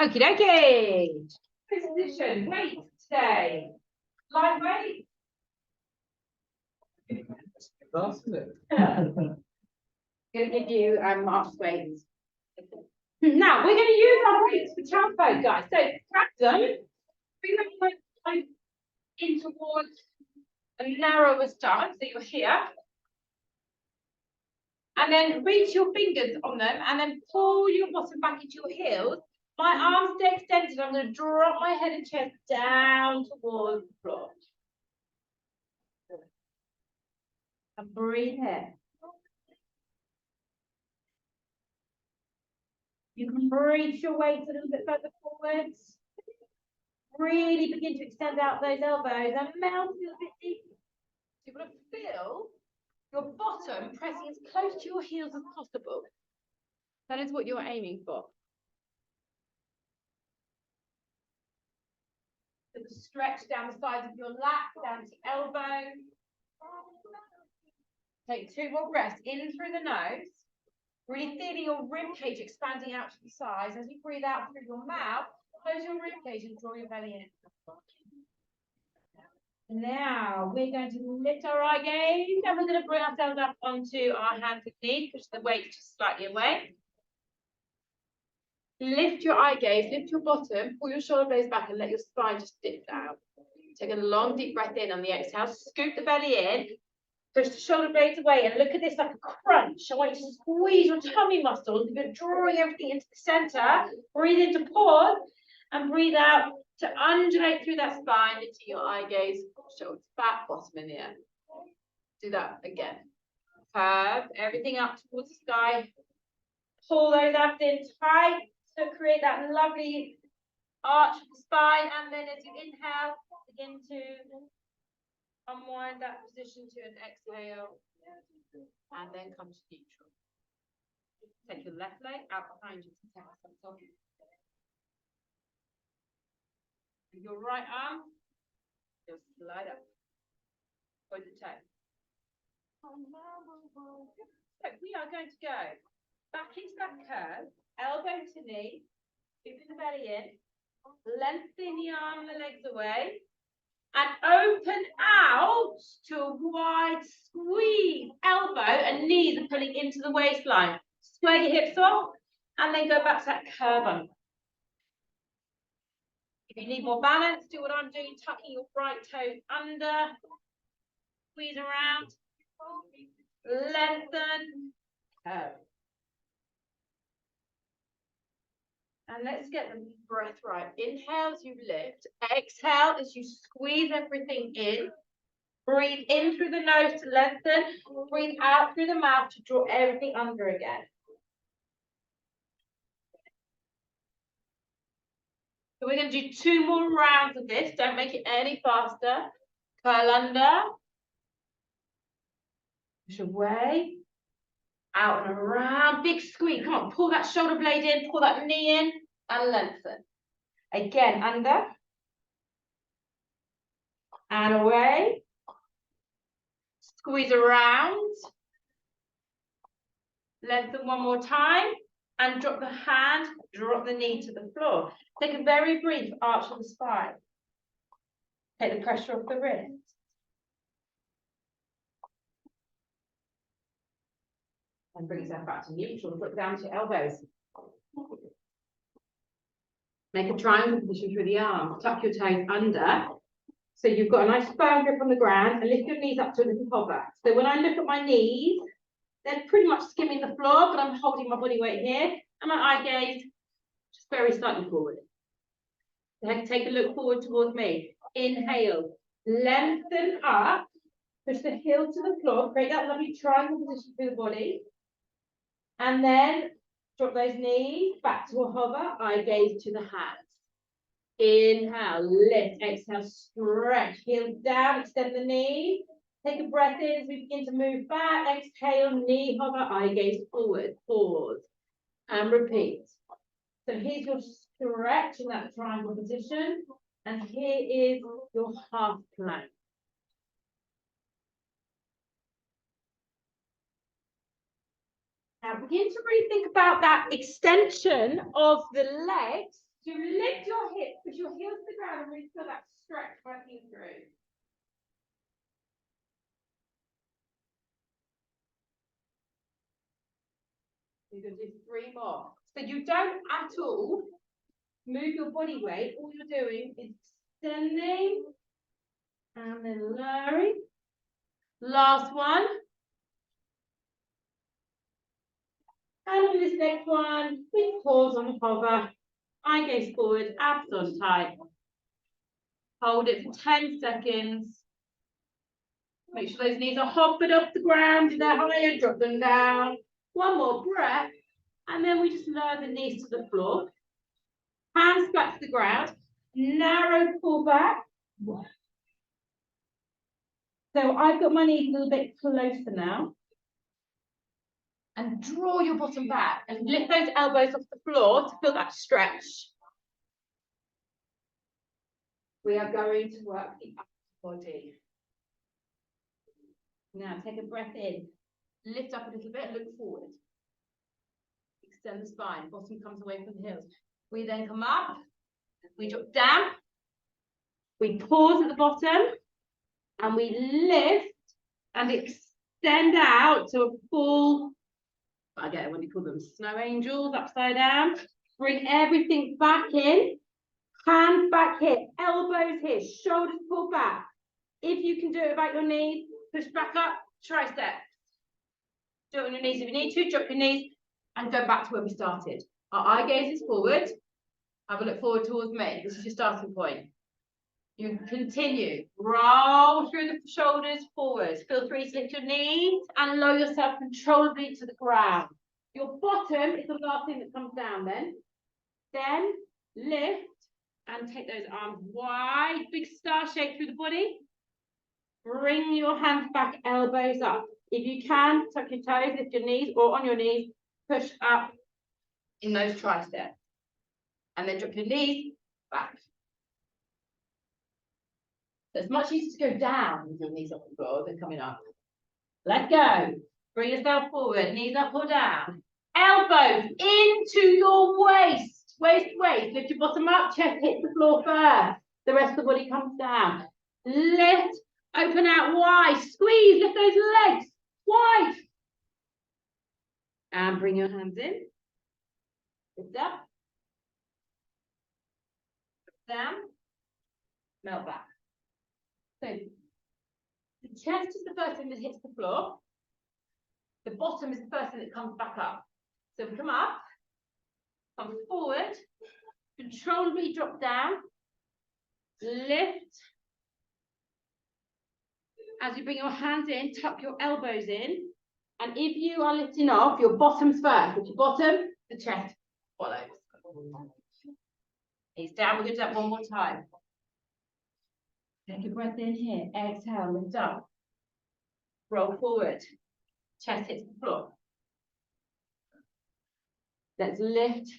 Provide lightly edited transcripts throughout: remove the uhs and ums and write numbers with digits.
Okie dokie. Position, weight today. Light weight. Going to give you marked weights. Now we're going to use our weights for tempo, guys. So grab them, bring them like in towards a narrower stance, so you're here. And then reach your fingers on them and then pull your bottom back into your heels. My arms stay extended. I'm going to drop my head and chest down towards the floor. And breathe in. You can reach your weight a little bit further forwards. Really begin to extend out those elbows and melt a little bit deeper. You're going to feel your bottom pressing as close to your heels as possible. That is what you're aiming for. Stretch down the sides of your lap, down to the elbow. Take 2 more breaths in through the nose. Really feeling your rib cage expanding out to the sides. As you breathe out through your mouth, close your rib cage and draw your belly in. Now we're going to lift our eye gaze and we're going to bring ourselves up onto our hands and knees, push the weight just slightly away. Lift your eye gaze, lift your bottom, pull your shoulder blades back and let your spine just dip down. Take a long deep breath in on the exhale, scoop the belly in, push the shoulder blades away and look at this like a crunch. I want you to squeeze your tummy muscles, you're drawing everything into the center. Breathe in to pause and breathe out to undulate through that spine into your eye gaze, shoulders back, bottom in the air. Do that again. Curve everything up towards the sky. Pull those abs in tight. So create that lovely arch of the spine, and then as you inhale, begin to unwind that position to an exhale, and then come to neutral. Take your left leg out behind you to tap on top. Your right arm, just slide up. Point the toe. So we are going to go back into that curve. Elbow to knee, scooping the belly in, lengthen the arm and the legs away, and open out to a wide squeeze. Elbow and knees are pulling into the waistline. Square your hips off, and then go back to that curve under. If you need more balance, do what I'm doing, tucking your right toes under, squeeze around, lengthen, curve. And let's get the breath right. Inhale as you lift. Exhale as you squeeze everything in. Breathe in through the nose to lengthen. Breathe out through the mouth to draw everything under again. So we're going to do 2 more rounds of this. Don't make it any faster. Curl under. Push away. Out and around. Big squeeze. Come on, pull that shoulder blade in. Pull that knee in. And lengthen. Again, under. And away. Squeeze around. Lengthen one more time. And drop the hand, drop the knee to the floor. Take a very brief arch of the spine. Take the pressure off the wrist. And bring yourself back to neutral. Look down to your elbows. Make a triangle position through the arms. Tuck your toes under. So you've got a nice firm grip on the ground, and lift your knees up to a little hover. So when I look at my knees, they're pretty much skimming the floor, but I'm holding my body weight here, and my eye gaze just very slightly forward. Then take a look forward towards me. Inhale, lengthen up, push the heel to the floor, create that lovely triangle position through the body, and then drop those knees back to a hover, eye gaze to the hands. Inhale, lift, exhale, stretch, heels down, extend the knee. Take a breath in as we begin to move back. Exhale, knee hover, eye gaze forward, pause, and repeat. So here's your stretch in that triangle position, and here is your half plank. Now begin to really think about that extension of the legs. So lift your hips, push your heels to the ground and really feel that stretch working through. You're going to do 3 more. So you don't at all move your body weight. All you're doing is extending and then lowering. Last one. And on this next one, we pause on the hover. Eye gaze forward, abs on tight. Hold it for 10 seconds. Make sure those knees are hopping off the ground. If they're higher, drop them down. One more breath. And then we just lower the knees to the floor. Hands back to the ground. Narrow pull back. So I've got my knees a little bit closer now. And draw your bottom back and lift those elbows off the floor to feel that stretch. We are going to work the upper body. Now take a breath in. Lift up a little bit, look forward. Extend the spine, bottom comes away from the heels. We then come up, we drop down, we pause at the bottom, and we lift and extend out to a full, I get it when you call them snow angels, upside down. Bring everything back in, hands back here, elbows here, shoulders pull back. If you can do it about your knees, push back up, triceps. Do it on your knees if you need to, drop your knees, and go back to where we started. Our eye gaze is forward. Have a look forward towards me. This is your starting point. You continue. Roll through the shoulders forward. Feel free to lift your knees and lower yourself controllably to the ground. Your bottom is the last thing that comes down then. Then lift and take those arms wide, big star shape through the body. Bring your hands back, elbows up. If you can, tuck your toes, lift your knees, or on your knees, push up in those triceps. And then drop your knees back. So it's much easier to go down with your knees off the floor than coming up. Let go. Bring yourself forward, knees up or down. Elbows into your waist. Waist, waist. Lift your bottom up, chest hits the floor first. The rest of the body comes down. Lift, open out wide. Squeeze, lift those legs wide. And bring your hands in. Lift up. Down. Melt back. So the chest is the first thing that hits the floor. The bottom is the first thing that comes back up. So we come up, come forward, controllably drop down, lift. As you bring your hands in, tuck your elbows in. And if you are lifting off, your bottom's first. With your bottom, the chest follows. Knees down, we're going to do that one more time. Take a breath in here, exhale, lift up. Roll forward, chest hits the floor. Let's lift.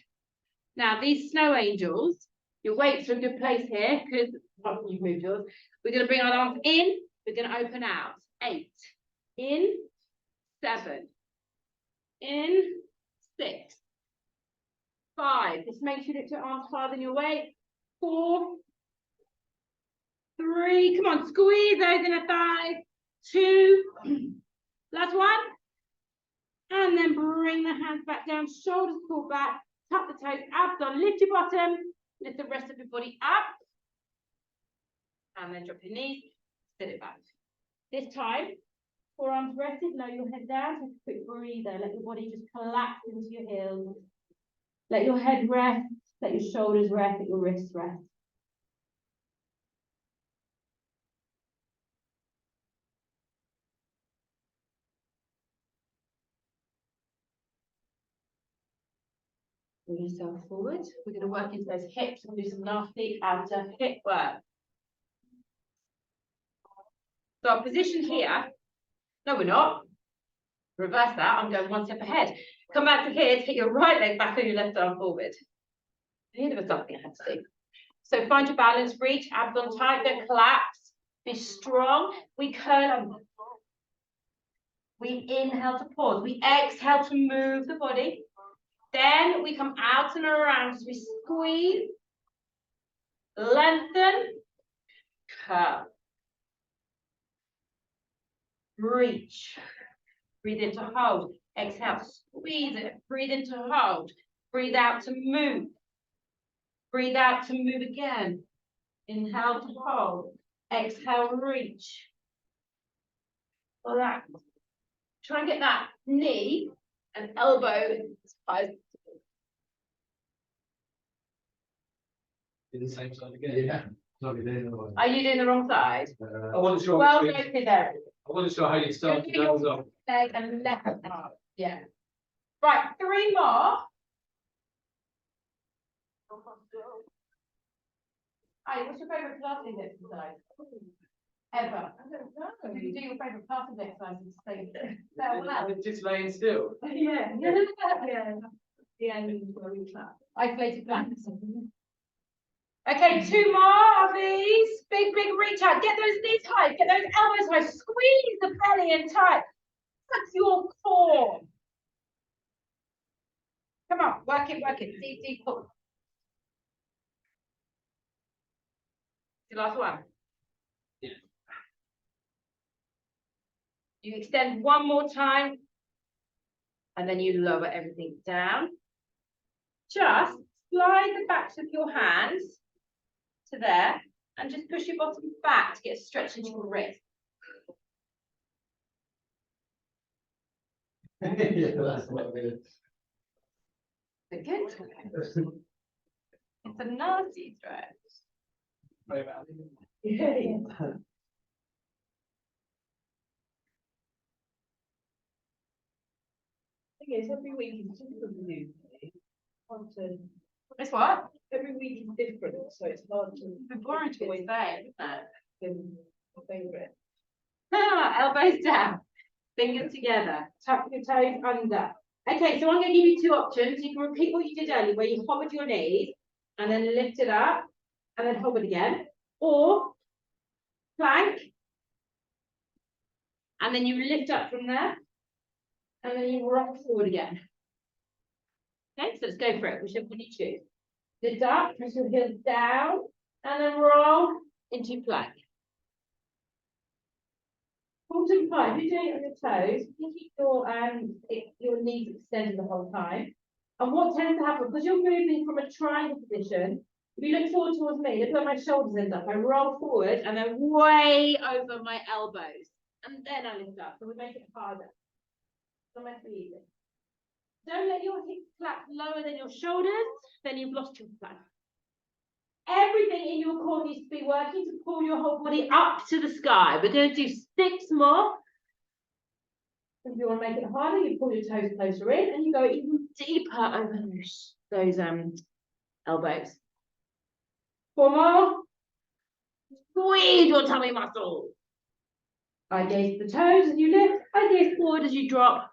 Now, these snow angels, your weights are in a good place here because you've moved yours. We're going to bring our arms in, we're going to open out. 8, in, 7, in, 6, 5. This makes you lift your arms higher than your weight. 4, 3, come on, squeeze those inner thighs. 2, last one. And then bring the hands back down, shoulders pull back, tuck the toes, abs on, lift your bottom, lift the rest of your body up. And then drop your knees, sit it back. This time, forearms rested, lower your head down, take a quick breather, let your body just collapse into your heels. Let your head rest, let your shoulders rest, let your wrists rest. Bring yourself forward. We're going to work into those hips and do some nasty outer hip work. So our position here, no, we're not. Reverse that, I'm going one step ahead. Come back to here, take your right leg back and your left arm forward. Here there was something I had to do. So find your balance, reach, abs on tight, don't collapse. Be strong. We curl We inhale to pause. We exhale to move the body. Then we come out and around. So we squeeze, lengthen, curl. Reach. Breathe in to hold. Exhale, squeeze it. Breathe in to hold. Breathe out to move. Breathe out to move again. Inhale to hold. Exhale, reach. Relax. Try and get that knee and elbow as high as Do the same side again. Yeah. Not be doing the other one. Are you doing the wrong side? I wasn't sure. Well noted there. I wasn't sure how you started. That was all. Leg and left arm. Yeah. Right, 3 more. Hey, what's your favourite Pilates exercise? Ever? I don't know. You do your favourite Pilates exercise and stay there. Well. Just laying still. Yeah. Isolated planks. Okay, 2 more of these. Big reach out. Get those knees high. Get those elbows high. Squeeze the belly in tight. That's your core. Come on, work it. Deep pull. The last one. Yeah. You extend one more time. And then you lower everything down. Just slide the backs of your hands to there. And just push your bottom back to get a stretch into your wrist. Yeah, that's what it is. It's a good stretch. It's a nasty stretch. Very bad. Yeah. Yes, every week is different with you. It's what? Every week is different, so it's hard to. It's boring to always say, isn't it? My favourite. Elbows down, fingers together, tuck your toes under. Okay, so I'm going to give you 2 options. You can repeat what you did earlier, where you hovered your knees and then lift it up and then hovered again, or plank and then you lift up from there and then you rock forward again. Okay, so let's go for it. Whichever one you choose. Lift up, press your heels down, and then roll into plank. Bottom part, if you're doing it on your toes, you keep your knees extended the whole time. And what tends to happen, because you're moving from a triangle position, if you look forward towards me, look where my shoulders end up. I roll forward and then way over my elbows. And then I lift up. So we make it harder. So much easier. Don't let your hips flap lower than your shoulders, then you've lost your plank. Everything in your core needs to be working to pull your whole body up to the sky. We're going to do 6 more. If you want to make it harder, you pull your toes closer in and you go even deeper over those elbows. 4 more. Squeeze your tummy muscles. I gaze the toes as you lift. I gaze forward as you drop.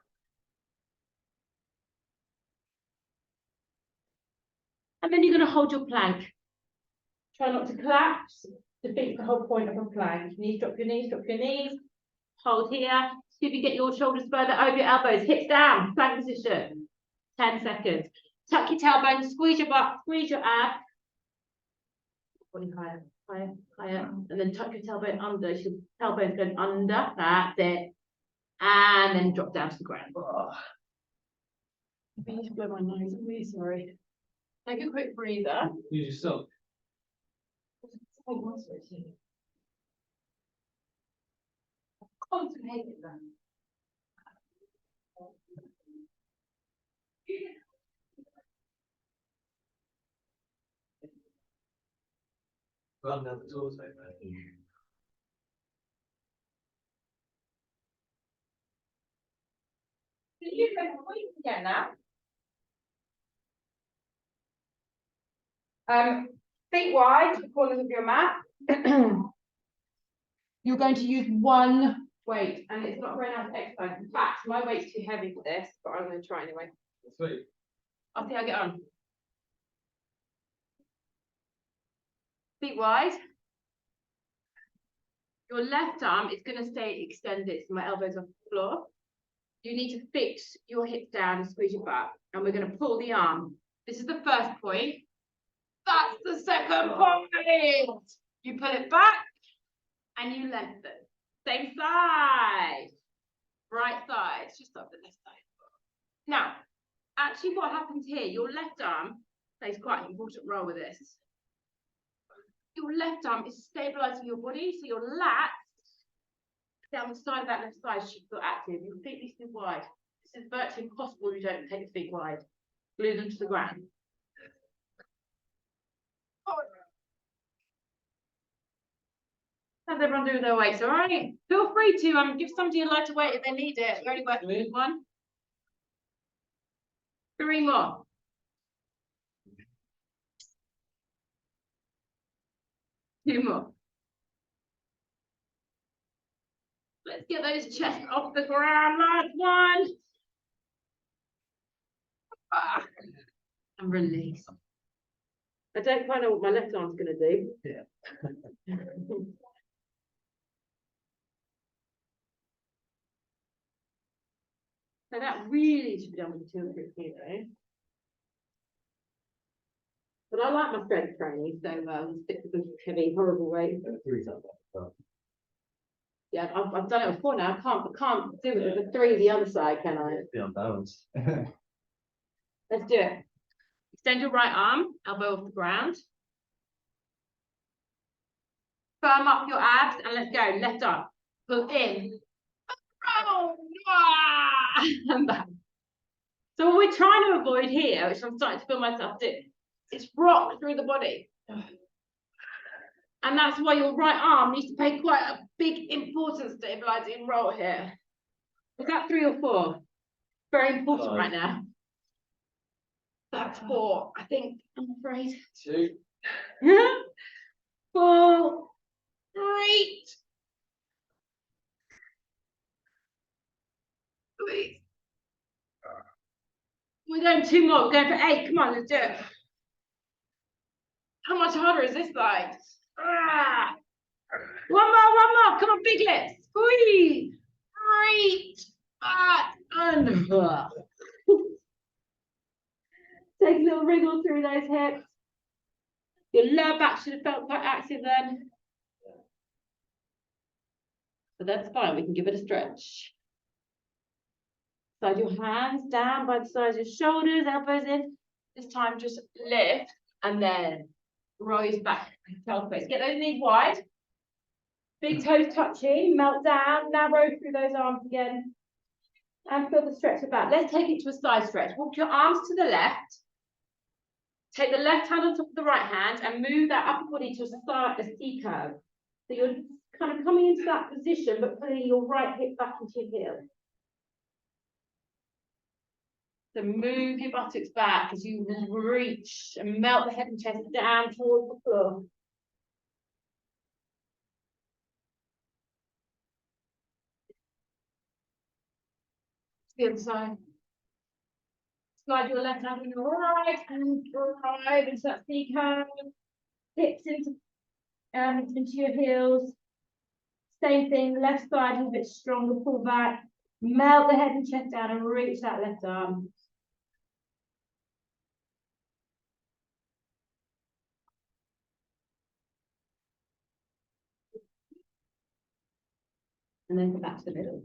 And then you're going to hold your plank. Try not to collapse. Defeats the whole point of a plank. Knees, drop your knees, drop your knees. Hold here. See if you get your shoulders further over your elbows. Hips down, plank position. 10 seconds. Tuck your tailbone, squeeze your butt, squeeze your abs. Body higher, higher, higher. And then tuck your tailbone under. So your tailbone's going under. That's it. And then drop down to the ground. Oh. I need to blow my nose. I'm really sorry. Take a quick breather. Use your sock. Contemplating that. Run down the torso, man. You can point again now. Feet wide to the corners of your mat. You're going to use one weight, and it's not very nice exercise. In fact, my weight's too heavy for this, but I'm going to try anyway. Sweet. I'll see how I get on. Feet wide. Your left arm is going to stay extended, so my elbows off the floor. you need to fix your hips down and squeeze your butt. And we're going to pull the arm. This is the first point. That's the second point. You pull it back and you lengthen. Same side. Right side. It's just up the left side. Now, actually what happens here, your left arm plays quite an important role with this. Your left arm is stabilizing your body, so your lats down the side of that left side should feel active. Your feet need to be wide. This is virtually impossible if you don't take your feet wide. Glue them to the ground. How's everyone doing their weights, all right? Feel free to give somebody a lighter weight if they need it. You're only working with one. 3 more. Two more. Let's get those chests off the ground. Last one. And release. I don't quite know what my left arm's going to do. Yeah. So that really should be done with 200 kilo. But I like my strength training, so we'll stick with the heavy, horrible weight. Yeah, I've done it before now. I can't do it with the 3 the other side, can I? Be unbalanced. Let's do it. Extend your right arm, elbow off the ground. Firm up your abs and let's go. Left arm. Pull in. Oh, and back. So what we're trying to avoid here, which I'm starting to feel myself do, is rock through the body. And that's why your right arm needs to pay quite a big importance stabilizing roll here. Is that 3 or 4? Very important right now. That's 4, I think, I'm afraid. 2. 4. Great. 3. We're going 2 more. We're going for 8. Come on, let's do it. How much harder is this side? One more. Come on, big lips. Squeeze. Great. Back and take a little wriggle through those hips. Your lower back should have felt quite active then. But that's fine. We can give it a stretch. Slide your hands down by the sides of your shoulders, elbows in. This time just lift and then rise back. Get those knees wide. Big toes touching, melt down, narrow through those arms again. And feel the stretch of that. Let's take it to a side stretch. Walk your arms to the left. Take the left hand on top of the right hand and move that upper body to a C curve. So you're kind of coming into that position, but pulling your right hip back into your heel. So move your buttocks back as you reach and melt the head and chest down towards the floor. The other side. Slide your left hand on your right and drive into that C curve. Hips into your heels. Same thing, left side a little bit stronger, pull back. Melt the head and chest down and reach that left arm. And then come back to the middle.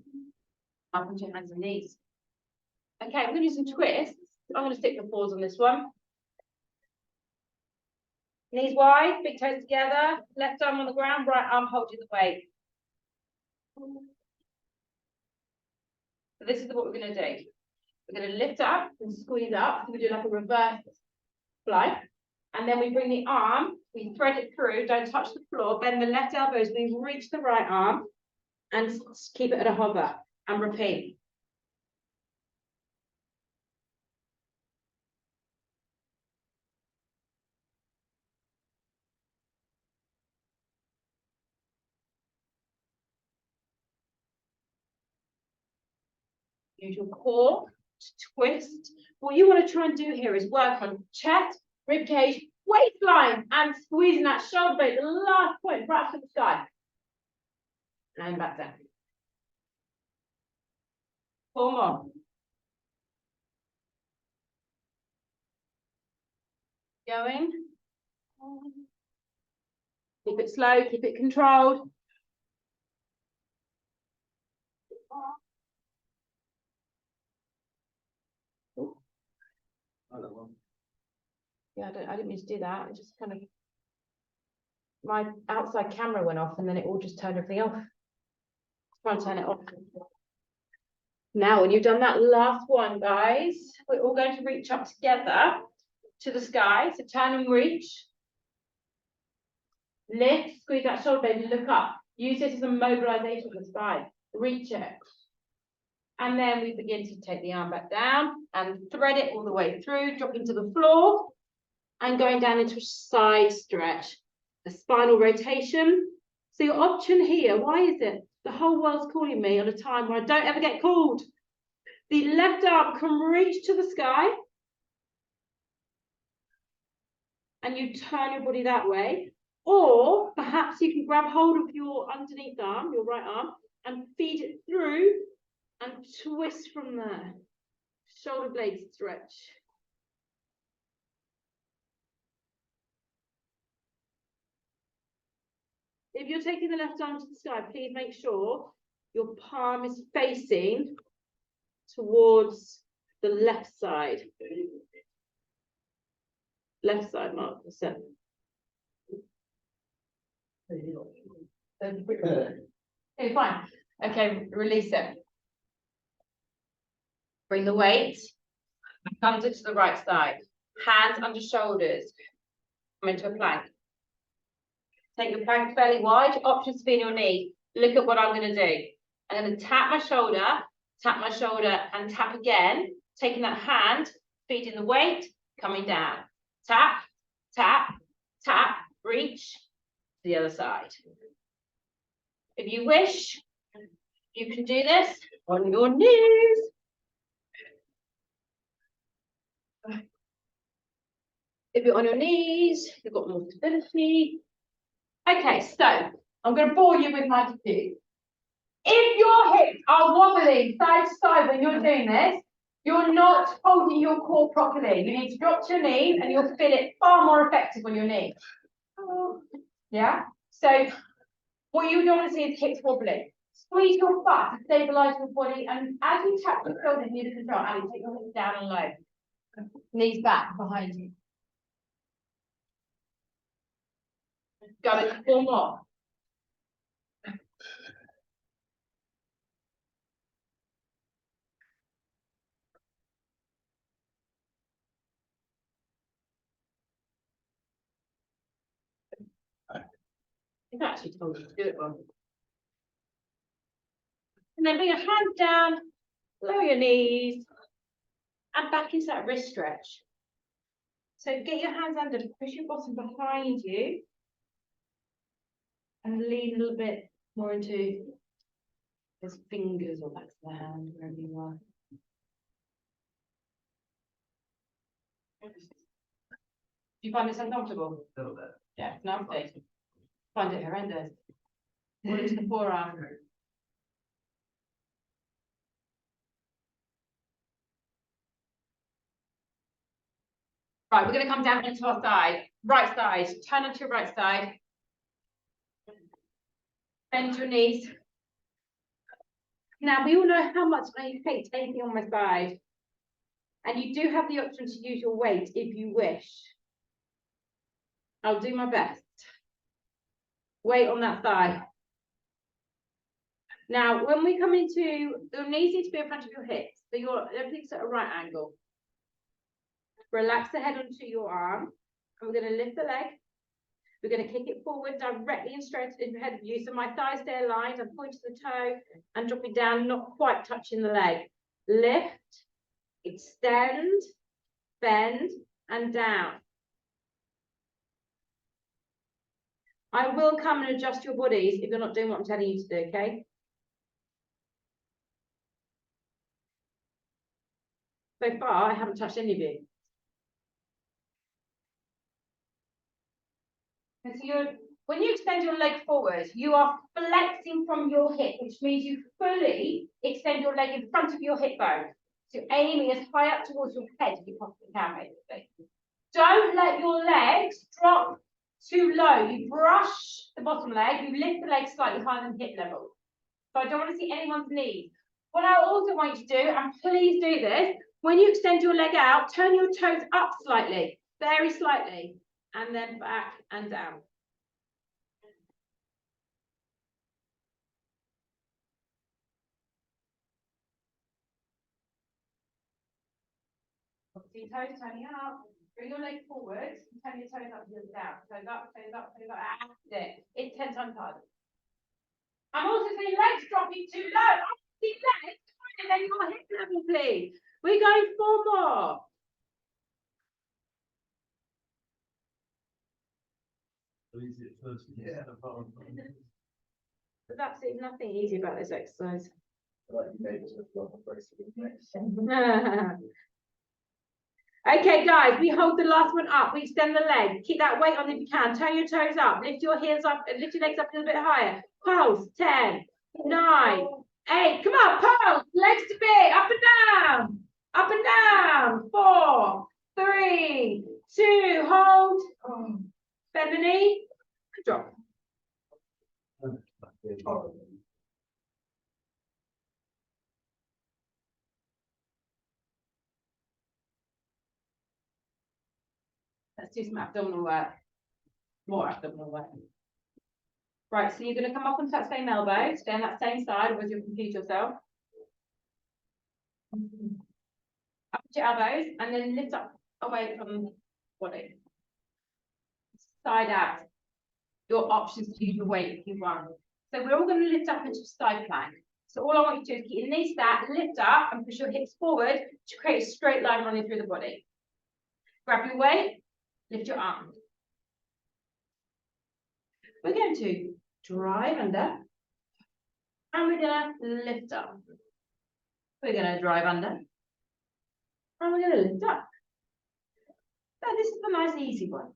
Up onto your hands and knees. Okay, we're going to do some twists. I'm going to stick the pause on this one. Knees wide, big toes together, left arm on the ground, right arm holding the weight. So this is what we're going to do. We're going to lift up and squeeze up. So we do like a reverse fly. And then we bring the arm, we thread it through, don't touch the floor, bend the left elbow as we reach the right arm and keep it at a hover and repeat. Use your core to twist. What you want to try and do here is work on chest, rib cage, waistline, and squeezing that shoulder blade, the last point, right up to the sky. And back down. 4 more. Going. Keep it slow, keep it controlled. Yeah, I didn't mean to do that. I just kind of, my outside camera went off and then it all just turned everything off. Try and turn it off. Now, when you've done that last one, guys, we're all going to reach up together to the sky. So turn and reach. Lift, squeeze that shoulder blade and look up. Use this as a mobilization of the spine. Reach it. And then we begin to take the arm back down and thread it all the way through, dropping to the floor and going down into a side stretch, a spinal rotation. So your option here, why is it? The whole world's calling me on a time where I don't ever get called. The left arm can reach to the sky and you turn your body that way. Or perhaps you can grab hold of your underneath arm, your right arm, and feed it through and twist from there. Shoulder blade stretch. If you're taking the left arm to the sky, please make sure your palm is facing towards the left side. Left side, Mark. Okay, fine. Okay, release it. Bring the weight. Comes into the right side. Hands under shoulders. Come into a plank. Take your plank fairly wide. Options to be in your knee. Look at what I'm going to do. I'm going to tap my shoulder, and tap again. Taking that hand, feeding the weight, coming down. Tap, tap, tap, reach to the other side. If you wish, you can do this on your knees. If you're on your knees, you've got more stability. Okay, so I'm going to bore you with my technique. If your hips are wobbling side to side when you're doing this, you're not holding your core properly. You need to drop to your knees and you'll feel it far more effective on your knees. Yeah? So what you don't want to see is hips wobbling. Squeeze your butt to stabilize your body, and as you tap your shoulders, you need to control. Ali, take your hips down and low. Knees back behind you. Got it. 4 more. I've actually told you to do it wrong. And then bring your hands down, lower your knees, and back into that wrist stretch. So get your hands under, push your bottom behind you, and lean a little bit more into his fingers or back to the hand, wherever you are. Do you find this uncomfortable? A little bit. Yeah, it's nasty. Find it horrendous. What is the forearm? Right, we're going to come down into our side. Right side. Turn onto your right side. Bend your knees. Now, we all know how much I hate anything on my side. And you do have the option to use your weight if you wish. I'll do my best. Weight on that thigh. Now, when we come into, your knees need to be in front of your hips. So everything's at a right angle. Relax the head onto your arm. And we're going to lift the leg. We're going to kick it forward directly and straight ahead of you. So my thighs stay aligned. I'm pointing the toe and dropping down, not quite touching the leg. Lift, extend, bend, and down. I will come and adjust your bodies if you're not doing what I'm telling you to do, okay? So far, I haven't touched any of you. And so When you extend your leg forward, you are flexing from your hip, which means you fully extend your leg in front of your hip bone. So you're aiming as high up towards your head as you possibly can, basically. Don't let your legs drop too low. You brush the bottom leg, you lift the leg slightly higher than hip level. So I don't want to see anyone's knees. What I also want you to do, and please do this, when you extend your leg out, turn your toes up slightly, very slightly, and then back and down. See toes turning up. Bring your leg forward and turn your toes up and down. Toes up, toes up, toes up. That's it. It's 10 times harder. I'm also seeing legs dropping too low. I see legs and then your hip level, please. We're going 4 more. Yeah. There's absolutely nothing easy about this exercise. Okay, guys, we hold the last one up. We extend the leg. Keep that weight on if you can. Turn your toes up. Lift your heels up. Lift your legs up a little bit higher. Pulse. 10, 9, 8. Come on, pulse. Legs to big. Up and down. Up and down. 4, 3, 2. Hold. Bend the knee. Drop. Let's do some abdominal work. More abdominal work. Right, so you're going to come up onto that same elbow, stay on that same side, otherwise you'll confuse yourself. Up to your elbows, and then lift up away from the body. Side out. Your options to use your weight if you want. So we're all going to lift up into a side plank. So all I want you to do is keep your knees stacked, lift up, and push your hips forward to create a straight line running through the body. Grab your weight, lift your arms. We're going to drive under, and we're going to lift up. We're going to drive under, and we're going to lift up. So this is a nice easy one.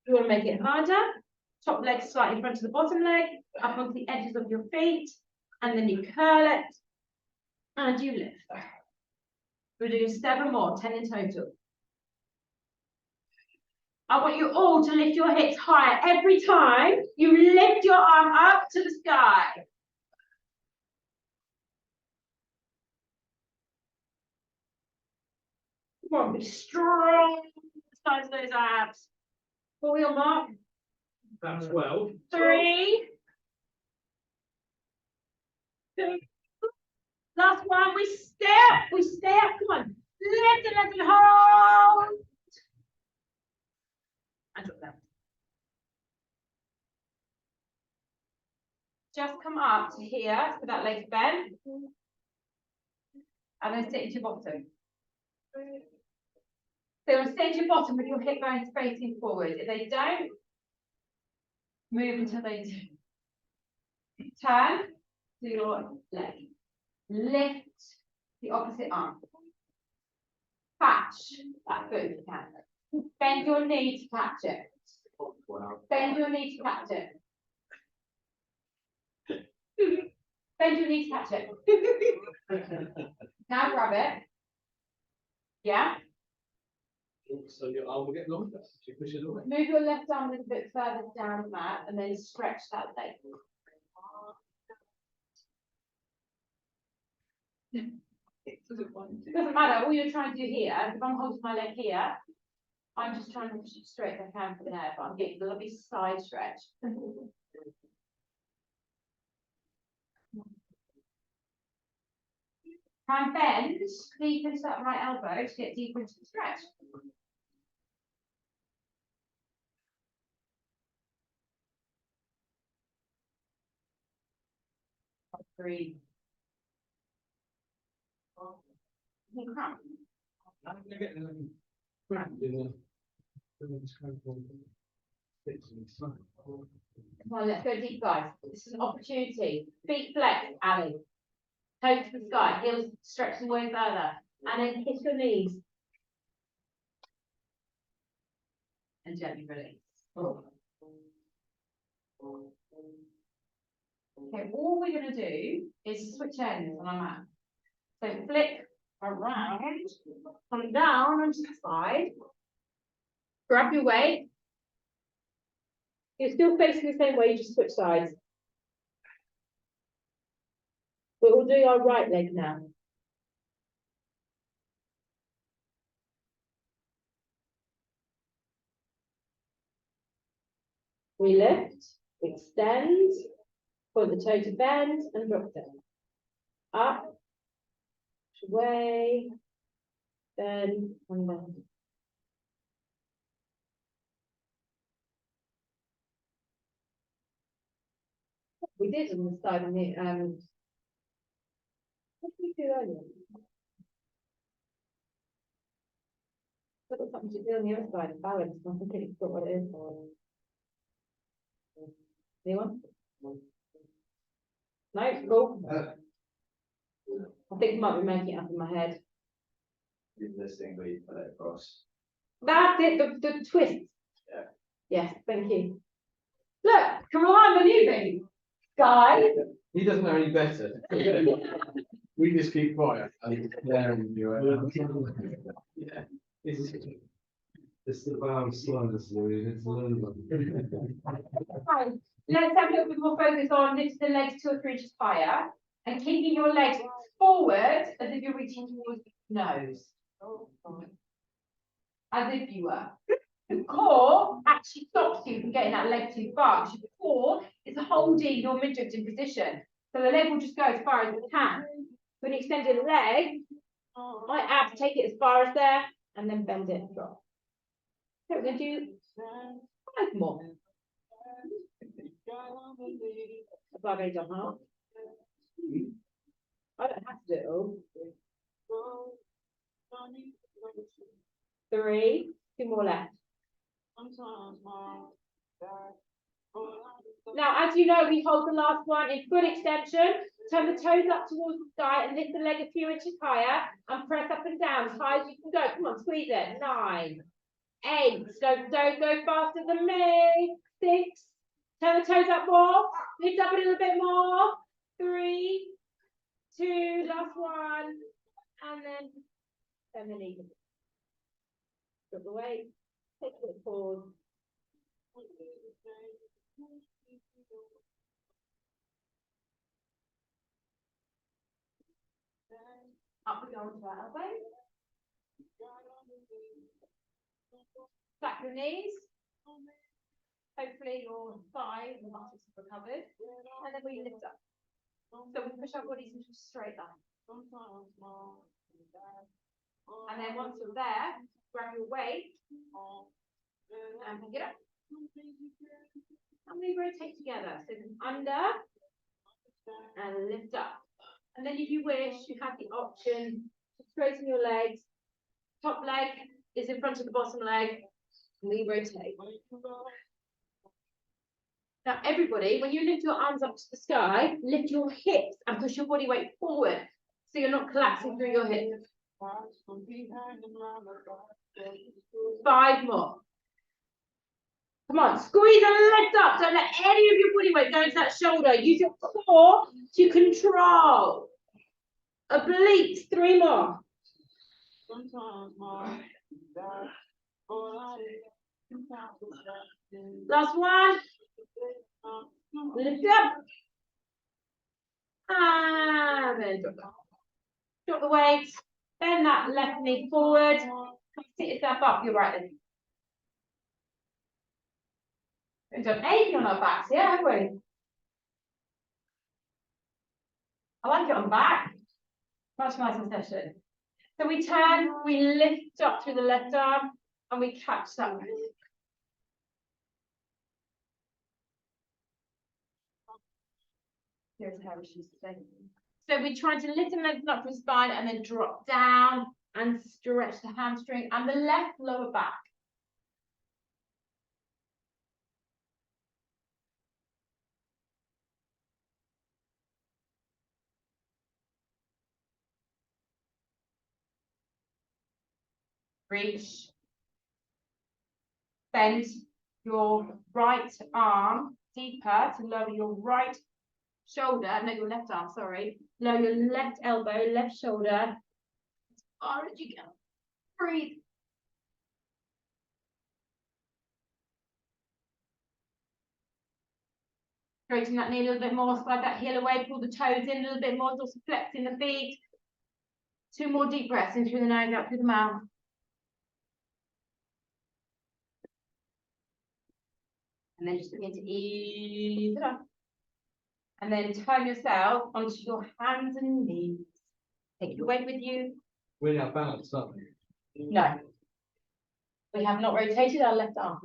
If you want to make it harder, top leg slightly in front of the bottom leg, up onto the edges of your feet, and then you curl it, and you lift. We're doing 7 more, 10 in total. I want you all to lift your hips higher every time you lift your arm up to the sky. Come on, be strong. Size of those abs. What were your mark? That's 12. 3, 2. Last one. We step. Come on. Lift and hold. And drop down. Just come up to here, so that leg's bent. And then sit into your bottom. So stay into your bottom with your hip bones facing forward. If they don't, move until they do. Turn to your leg. Lift the opposite arm. Catch that foot if you can. Bend your knee to catch it. Bend your knee to catch it. Bend your knee to catch it. Now grab it. Yeah? So your arm will get longer. You push it away. Move your left arm a little bit further down the mat and then stretch that leg. It doesn't matter. All you're trying to do here, if I'm holding my leg here, I'm just trying to push it straight as I can from there, but I'm getting a lovely side stretch. Try and bend deep into that right elbow to get deeper into the stretch. Breathe. Come on, let's go deep, guys. This is an opportunity. Feet flex, Ali. Toes to the sky, heels stretching away further. And then kiss your knees. And gently release. Okay, all we're going to do is switch ends on our mat. So flip around, come down onto the side, grab your weight. You're still facing the same way, you just switch sides. But we'll do our right leg now. We lift, extend, point the toe to bend and drop down. Up, away, bend, and down. We did on the side on the what did we do earlier? What was something to do on the other side? Balance. I completely forgot what it is. Anyone? No, cool. I think I might be making it up in my head. This thing where you put it across. That's it, the twist. Yeah. Yes, thank you. Look, can rely on you, baby. Guys. He doesn't know any better. We just keep quiet and there and do it. Yeah. It's the bound slowness, Louis. It's a little Fine. Let's have a little bit more focus on lifting the legs 2 or 3 inches higher and keeping your legs forward as if you're reaching towards the nose. As if you were. The core actually stops you from getting that leg too far because your core is holding your midriff in position. So the leg will just go as far as it can. When you extend your leg, you might have to take it as far as there and then bend it and drop. So we're going to do 5 more. Have I already done half? I don't have to do it all. 3, 2 more left. Now, as you know, we hold the last one in full extension. Turn the toes up towards the sky and lift the leg a few inches higher and press up and down as high as you can go. Come on, squeeze it. 9, 8. Don't go faster than me. 6. Turn the toes up more. Lift up a little bit more. 3, 2. Last one. And then bend the knee. Drop the weight. Take a little pause. Up we go onto our elbow. Back your knees. Hopefully your thighs and buttocks have recovered. And then we lift up. So we push our bodies into a straight line. And then once you're there, grab your weight and pick it up. And we rotate together. So under and lift up. And then if you wish, you have the option to straighten your legs. Top leg is in front of the bottom leg. And we rotate. Now everybody, when you lift your arms up to the sky, lift your hips and push your body weight forward. So you're not collapsing through your hips. 5 more. Come on, squeeze and lift up. Don't let any of your body weight go into that shoulder. Use your core to control. Obliques, 3 more. Last one. Lift up. And then drop down. Drop the weight. Bend that left knee forward. Sit yourself up, your right leg. We've done 8 on our backs, yeah, haven't we? I like it on the back. Much nicer session. So we turn, we lift up through the left arm, and we catch that way. Here's how we should stay. So we try to lift and lengthen up from the spine and then drop down and stretch the hamstring and the left lower back. Reach. Bend your right arm deeper to lower your right shoulder, no, your left arm, sorry. Lower your left elbow, left shoulder, as far as you can. Breathe. Straighten that knee a little bit more, slide that heel away, pull the toes in a little bit more, also flexing the feet. 2 more deep breaths in through the nose, out through the mouth. And then just begin to ease it up. And then turn yourself onto your hands and knees. Take your weight with you. We're now balanced, aren't we? No. We have not rotated our left arm.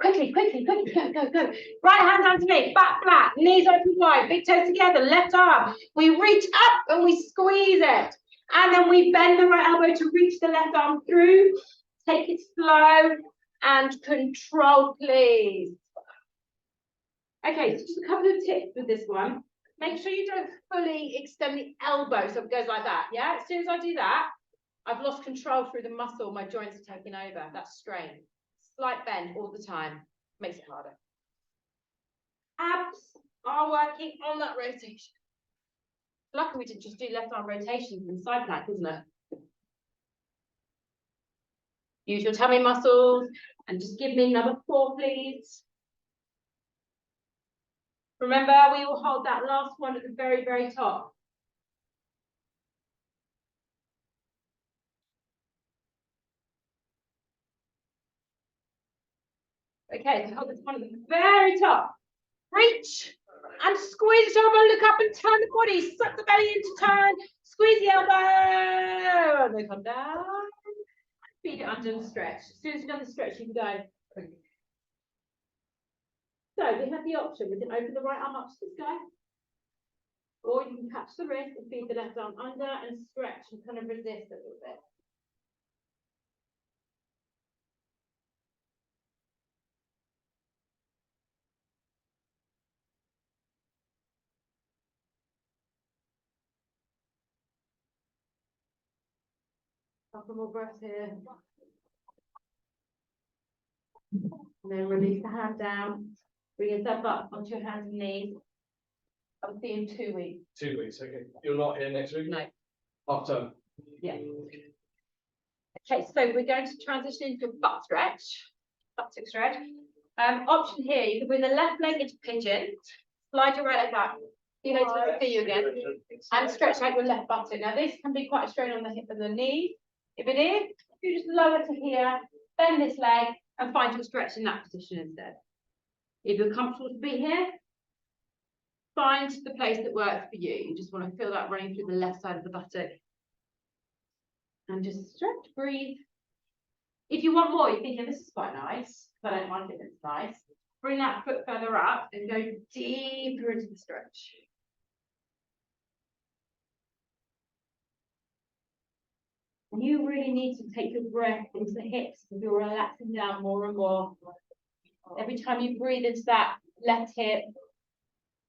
Quickly, quickly, quickly, go, go, go. Right hand down to me, back flat, knees open wide, big toes together, left arm. We reach up and we squeeze it. And then we bend the right elbow to reach the left arm through. Take it slow and control, please. Okay, so just a couple of tips with this one. Make sure you don't fully extend the elbow so it goes like that, yeah? As soon as I do that, I've lost control through the muscle, my joints are taking over, that's strain. Slight bend all the time, makes it harder. Abs are working on that rotation. Luckily we didn't just do left arm rotations and side plank, isn't it? Use your tummy muscles and just give me number 4, please. Remember, we will hold that last one at the very, very top. Okay, so hold this one at the very top. Reach and squeeze the elbow, look up and turn the body. Suck the belly into turn. Squeeze the elbow. And then come down. Feed it under and stretch. As soon as you've done the stretch, you can go. So we have the option. We can open the right arm up to the sky. Or you can catch the wrist and feed the left arm under and stretch and kind of resist a little bit. Couple more breaths here. And then release the hand down. Bring yourself up onto your hands and knees. I'll see you in 2 weeks. 2 weeks, okay. You're not here next week? No. Half term. Yeah. Okay, so we're going to transition into a butt stretch. Buttock stretch. Option here, you can bring the left leg into pigeon, slide your right leg back. You know, to see you again, and stretch out your left buttock. Now this can be quite a strain on the hip and the knee. If it is, you just lower to here, bend this leg, and find your stretch in that position instead. If you're comfortable to be here, find the place that works for you. You just want to feel that running through the left side of the buttock. And just stretch, breathe. If you want more, you're thinking this is quite nice, but I don't mind it, it's nice. Bring that foot further up and go deeper into the stretch. And you really need to take your breath into the hips because you're relaxing down more and more. Every time you breathe into that left hip,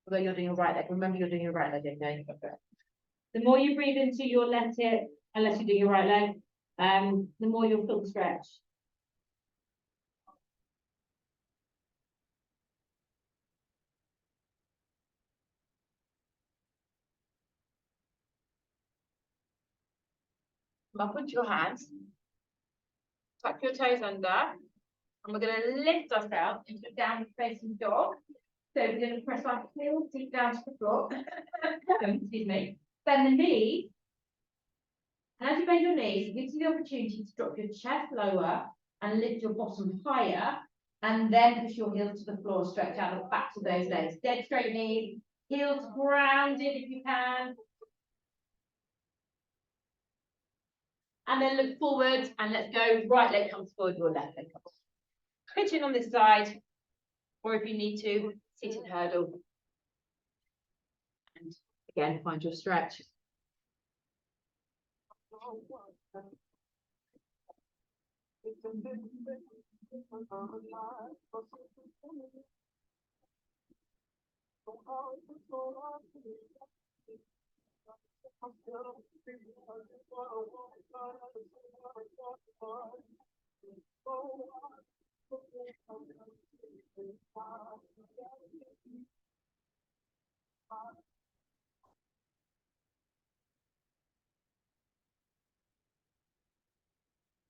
although you're doing your right leg, remember you're doing your right leg, okay? The more you breathe into your left hip, unless you do your right leg, the more you'll feel the stretch. Up onto your hands, tuck your toes under, and we're going to lift ourselves into a downward facing dog. So we're going to press our heels deep down to the floor. Excuse me. Bend the knees. And as you bend your knees, it gives you the opportunity to drop your chest lower and lift your bottom higher, and then push your heels to the floor, stretch out the backs of those legs. Dead straight knees, heels grounded if you can. And then look forward and let's go. Right leg comes forward, your left leg comes forward. Pigeon on this side, or if you need to, seated hurdle. And again, find your stretch.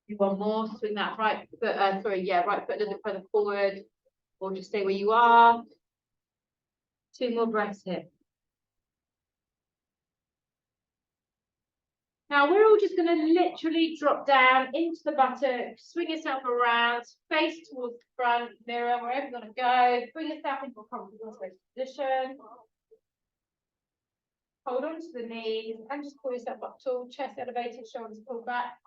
You want more, swing that right foot, right foot a little bit further forward, or just stay where you are. 2 more breaths here. Now we're all just going to literally drop down into the buttock, swing yourself around, face towards the front, mirror, wherever you want to go. Bring yourself into a comfortable position. Hold on to the knees and just pull yourself up tall, chest elevated, shoulders pulled back.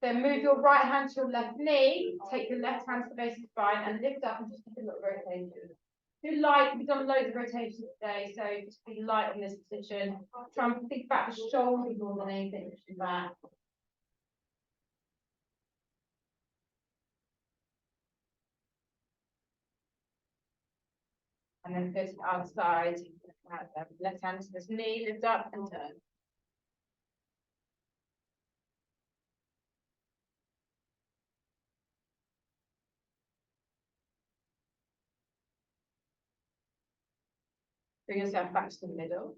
Then move your right hand to your left knee, take your left hand to the base of the spine and lift up and just do a little rotation. Do light, we've done loads of rotations today, so just be light on this position. Try and think back the shoulders more than anything, pushing back. And then go to the other side. Left hand to this knee, lift up and turn. Bring yourself back to the middle.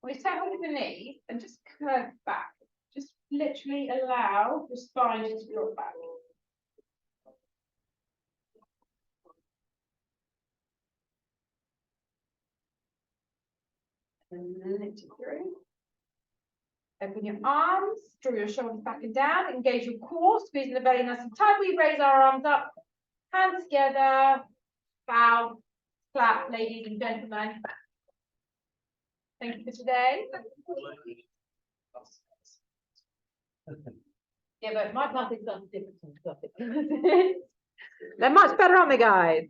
We settle with the knees and just curve back. Just literally allow the spine just to drop back. And lift it through. Open your arms, draw your shoulders back and down, engage your core, squeezing the belly nice and tight. We raise our arms up, hands together, bow, clap, ladies and gentlemen. Thank you for today. Yeah, but my classics are different from classics. They're much better, aren't they, guys?